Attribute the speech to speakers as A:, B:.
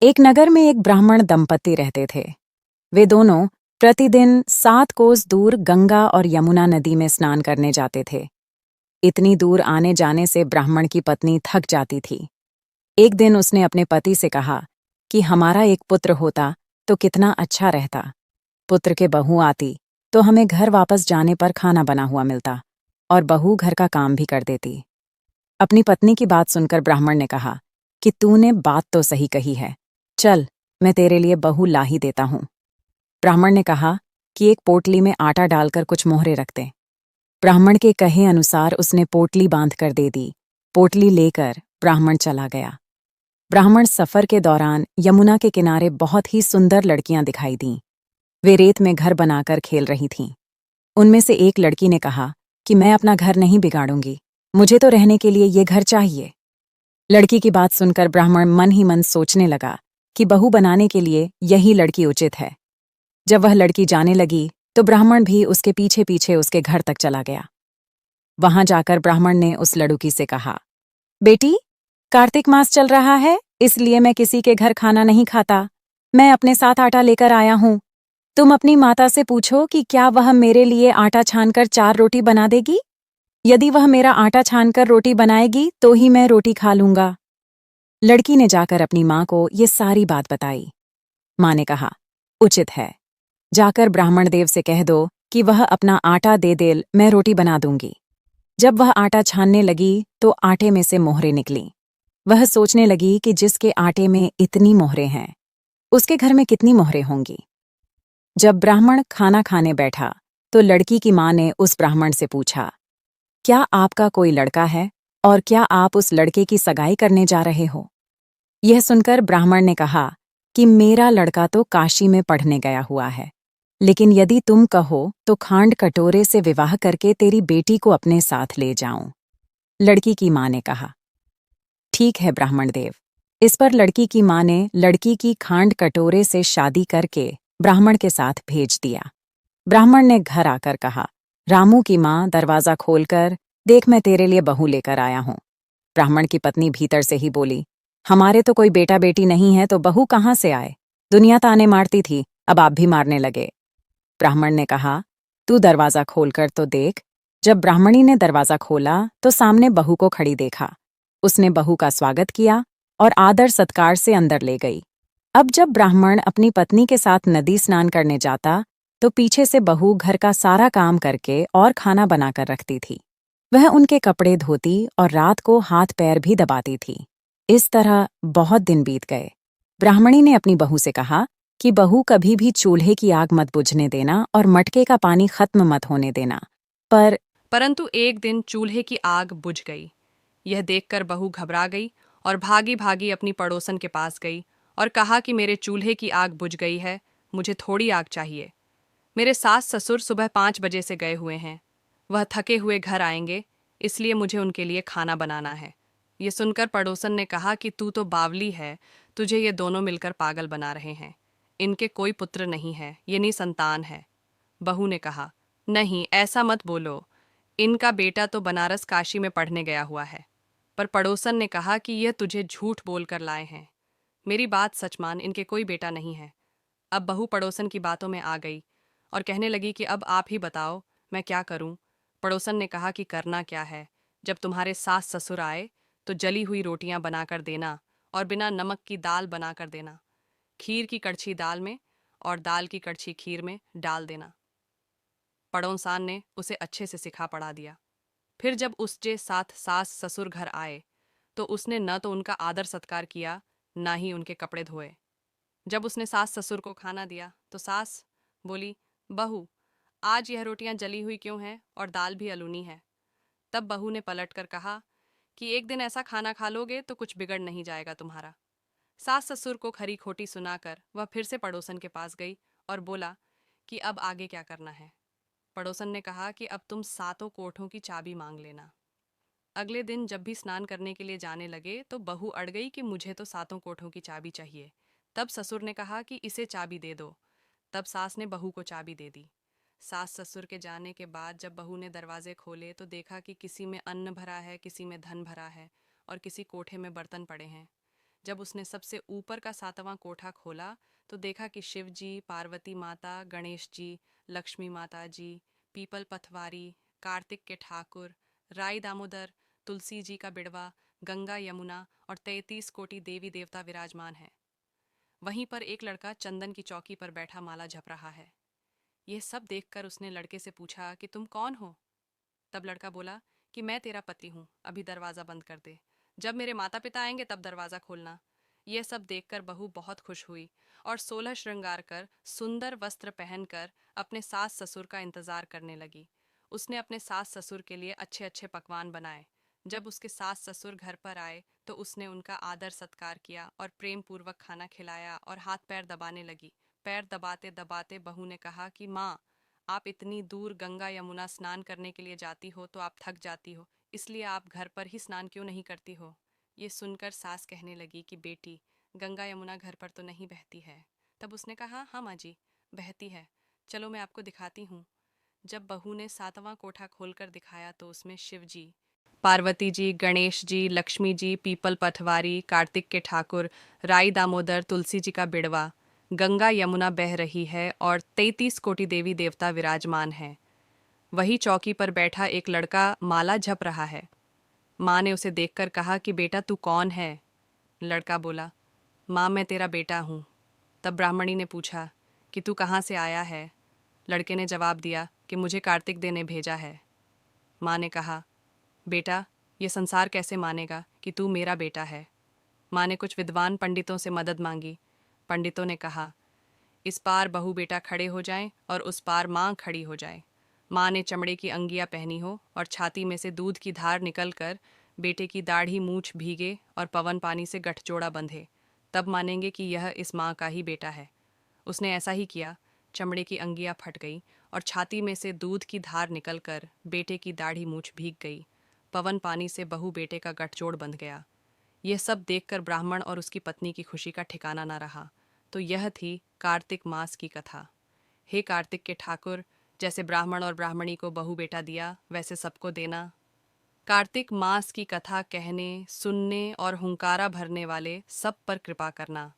A: एक नगर में एक ब्राह्मण दंपति रहते थे। वे दोनों प्रतिदिन 7 कोस दूर गंगा और यमुना नदी में स्नान करने जाते थे। इतनी दूर आने जाने से ब्राह्मण की पत्नी थक जाती थी। एक दिन उसने अपने पति से कहा कि हमारा एक पुत्र होता तो कितना अच्छा रहता। पुत्र के बहू आती तो हमें घर वापस जाने पर खाना बना हुआ मिलता और बहू घर का काम भी कर देती। अपनी पत्नी की बात सुनकर ब्राह्मण ने कहा कि तूने बात तो सही कही है, चल मैं तेरे लिए बहू ला ही देता हूं। ब्राह्मण ने कहा कि एक पोटली में आटा डालकर कुछ मोहरे रख दे। ब्राह्मण के कहे अनुसार उसने पोटली बांध कर दे दी। पोटली लेकर ब्राह्मण चला गया। ब्राह्मण सफर के दौरान यमुना के किनारे बहुत ही सुंदर लड़कियां दिखाई दीं। वे रेत में घर बनाकर खेल रही थीं। उनमें से एक लड़की ने कहा कि मैं अपना घर नहीं बिगाड़ूंगी, मुझे तो रहने के लिए ये घर चाहिए। लड़की की बात सुनकर ब्राह्मण मन ही मन सोचने लगा कि बहू बनाने के लिए यही लड़की उचित है। जब वह लड़की जाने लगी तो ब्राह्मण भी उसके पीछे पीछे उसके घर तक चला गया। वहां जाकर ब्राह्मण ने उस लड़की से कहा, बेटी, कार्तिक मास चल रहा है, इसलिए मैं किसी के घर खाना नहीं खाता। मैं अपने साथ आटा लेकर आया हूं। तुम अपनी माता से पूछो कि क्या वह मेरे लिए आटा छानकर 4 रोटी बना देगी। यदि वह मेरा आटा छानकर रोटी बनाएगी तो ही मैं रोटी खा लूंगा। लड़की ने जाकर अपनी माँ को ये सारी बात बताई। माँ ने कहा, उचित है, जाकर ब्राह्मण देव से कह दो कि वह अपना आटा दे दे, मैं रोटी बना दूंगी। जब वह आटा छानने लगी तो आटे में से मोहरे निकली। वह सोचने लगी कि जिसके आटे में इतनी मोहरे हैं, उसके घर में कितनी मोहरे होंगी। जब ब्राह्मण खाना खाने बैठा तो लड़की की माँ ने उस ब्राह्मण से पूछा, क्या आपका कोई लड़का है और क्या आप उस लड़के की सगाई करने जा रहे हो। यह सुनकर ब्राह्मण ने कहा कि मेरा लड़का तो काशी में पढ़ने गया हुआ है, लेकिन यदि तुम कहो तो खांड कटोरे से विवाह करके तेरी बेटी को अपने साथ ले जाऊं। लड़की की माँ ने कहा, ठीक है ब्राह्मण देव। इस पर लड़की की माँ ने लड़की की खांड कटोरे से शादी करके ब्राह्मण के साथ भेज दिया। ब्राह्मण ने घर आकर कहा, रामू की माँ, दरवाजा खोलकर देख, मैं तेरे लिए बहू लेकर आया हूं। ब्राह्मण की पत्नी भीतर से ही बोली, हमारे तो कोई बेटा बेटी नहीं है तो बहू कहाँ से आए। दुनिया ताने मारती थी, अब आप भी मारने लगे। ब्राह्मण ने कहा, तू दरवाजा खोलकर तो देख। जब ब्राह्मणी ने दरवाजा खोला तो सामने बहू को खड़ी देखा। उसने बहू का स्वागत किया और आदर सत्कार से अंदर ले गई। अब जब ब्राह्मण अपनी पत्नी के साथ नदी स्नान करने जाता तो पीछे से बहू घर का सारा काम करके और खाना बनाकर रखती थी। वह उनके कपड़े धोती और रात को हाथ पैर भी दबाती थी। इस तरह बहुत दिन बीत गए। ब्राह्मणी ने अपनी बहू से कहा कि बहू, कभी भी चूल्हे की आग मत बुझने देना और मटके का पानी खत्म मत होने देना।
B: परंतु एक दिन चूल्हे की आग बुझ गई। यह देखकर बहू घबरा गई और भागी भागी अपनी पड़ोसन के पास गई और कहा कि मेरे चूल्हे की आग बुझ गई है, मुझे थोड़ी आग चाहिए। मेरे सास ससुर सुबह 5 बजे से गए हुए हैं। वह थके हुए घर आएंगे, इसलिए मुझे उनके लिए खाना बनाना है। ये सुनकर पड़ोसन ने कहा कि तू तो बावली है, तुझे ये दोनों मिलकर पागल बना रहे हैं। इनके कोई पुत्र नहीं है, ये निसंतान है। बहू ने कहा, नहीं, ऐसा मत बोलो, इनका बेटा तो बनारस काशी में पढ़ने गया हुआ है। पर पड़ोसन ने कहा कि यह तुझे झूठ बोलकर लाए हैं। मेरी बात सच मान, इनके कोई बेटा नहीं है। अब बहू पड़ोसन की बातों में आ गई और कहने लगी कि अब आप ही बताओ, मैं क्या करूं। पड़ोसन ने कहा कि करना क्या है, जब तुम्हारे सास ससुर आए तो जली हुई रोटियां बनाकर देना और बिना नमक की दाल बनाकर देना। खीर की कड़छी दाल में और दाल की कड़छी खीर में डाल देना। पड़ोसान ने उसे अच्छे से सिखा पढ़ा दिया। फिर जब उसके साथ सास ससुर घर आए तो उसने न तो उनका आदर सत्कार किया, ना ही उनके कपड़े धोए। जब उसने सास ससुर को खाना दिया तो सास बोली, बहू, आज यह रोटियां जली हुई क्यों हैं और दाल भी अलूनी है। तब बहू ने पलटकर कहा कि एक दिन ऐसा खाना खा लोगे तो कुछ बिगड़ नहीं जाएगा तुम्हारा। सास ससुर को खरी खोटी सुनाकर वह फिर से पड़ोसन के पास गई और बोला कि अब आगे क्या करना है। पड़ोसन ने कहा कि अब तुम 7 कोठों की चाबी मांग लेना। अगले दिन जब भी स्नान करने के लिए जाने लगे तो बहू अड़ गई कि मुझे तो 7 कोठों की चाबी चाहिए। तब ससुर ने कहा कि इसे चाबी दे दो। तब सास ने बहू को चाबी दे दी। सास ससुर के जाने के बाद जब बहू ने दरवाजे खोले तो देखा कि किसी में अन्न भरा है, किसी में धन भरा है और किसी कोठे में बर्तन पड़े हैं। जब उसने सबसे ऊपर का 7वां कोठा खोला तो देखा कि शिव जी, पार्वती माता, गणेश जी, लक्ष्मी माता जी, पीपल पथवारी, कार्तिक के ठाकुर, राई दामोदर, तुलसी जी का बिड़वा, गंगा यमुना और 33 कोटि देवी देवता विराजमान हैं। वहीं पर एक लड़का चंदन की चौकी पर बैठा माला जप रहा है। यह सब देखकर उसने लड़के से पूछा कि तुम कौन हो? तब लड़का बोला कि मैं तेरा पति हूँ, अभी दरवाज़ा बंद कर दे। जब मेरे माता पिता आएंगे तब दरवाज़ा खोलना। यह सब देखकर बहू बहुत खुश हुई और 16 श्रृंगार कर, सुंदर वस्त्र पहनकर अपने सास ससुर का इंतजार करने लगी। उसने अपने सास ससुर के लिए अच्छे अच्छे पकवान बनाए। जब उसके सास ससुर घर पर आए तो उसने उनका आदर सत्कार किया और प्रेम पूर्वक खाना खिलाया और हाथ पैर दबाने लगी। पैर दबाते दबाते बहू ने कहा कि माँ, आप इतनी दूर गंगा यमुना स्नान करने के लिए जाती हो तो आप थक जाती हो, इसलिए आप घर पर ही स्नान क्यों नहीं करती हो? ये सुनकर सास कहने लगी कि बेटी, गंगा यमुना घर पर तो नहीं बहती है। तब उसने कहा, हाँ माँ जी, बहती है, चलो मैं आपको दिखाती हूँ। जब बहू ने 7वां कोठा खोलकर दिखाया तो उसमें शिव जी, पार्वती जी, गणेश जी, लक्ष्मी जी, पीपल पटवारी, कार्तिक के ठाकुर, राई दामोदर, तुलसी जी का बिड़वा, गंगा यमुना बह रही है और 33 कोटि देवी देवता विराजमान हैं। वही चौकी पर बैठा एक लड़का माला जप रहा है। माँ ने उसे देखकर कहा कि बेटा तू कौन है? लड़का बोला, माँ मैं तेरा बेटा हूँ। तब ब्राह्मणी ने पूछा कि तू कहाँ से आया है? लड़के ने जवाब दिया कि मुझे कार्तिक दे ने भेजा है। माँ ने कहा, बेटा ये संसार कैसे मानेगा कि तू मेरा बेटा है? माँ ने कुछ विद्वान पंडितों से मदद मांगी। पंडितों ने कहा, इस पार बहू बेटा खड़े हो जाएं और उस पार माँ खड़ी हो जाए। माँ ने चमड़े की अंगियाँ पहनी हो और छाती में से दूध की धार निकलकर बेटे की दाढ़ी मूछ भीगे और पवन पानी से गठजोड़ा बंधे, तब मानेंगे कि यह इस माँ का ही बेटा है। उसने ऐसा ही किया। चमड़े की अंगियाँ फट गई और छाती में से दूध की धार निकलकर बेटे की दाढ़ी मूछ भीग गई। पवन पानी से बहू बेटे का गठजोड़ बंध गया। यह सब देखकर ब्राह्मण और उसकी पत्नी की खुशी का ठिकाना न रहा। तो यह थी कार्तिक मास की कथा। हे कार्तिक के ठाकुर, जैसे ब्राह्मण और ब्राह्मणी को बहू बेटा दिया वैसे सबको देना। कार्तिक मास की कथा कहने, सुनने और हुंकारा भरने वाले सब पर कृपा करना।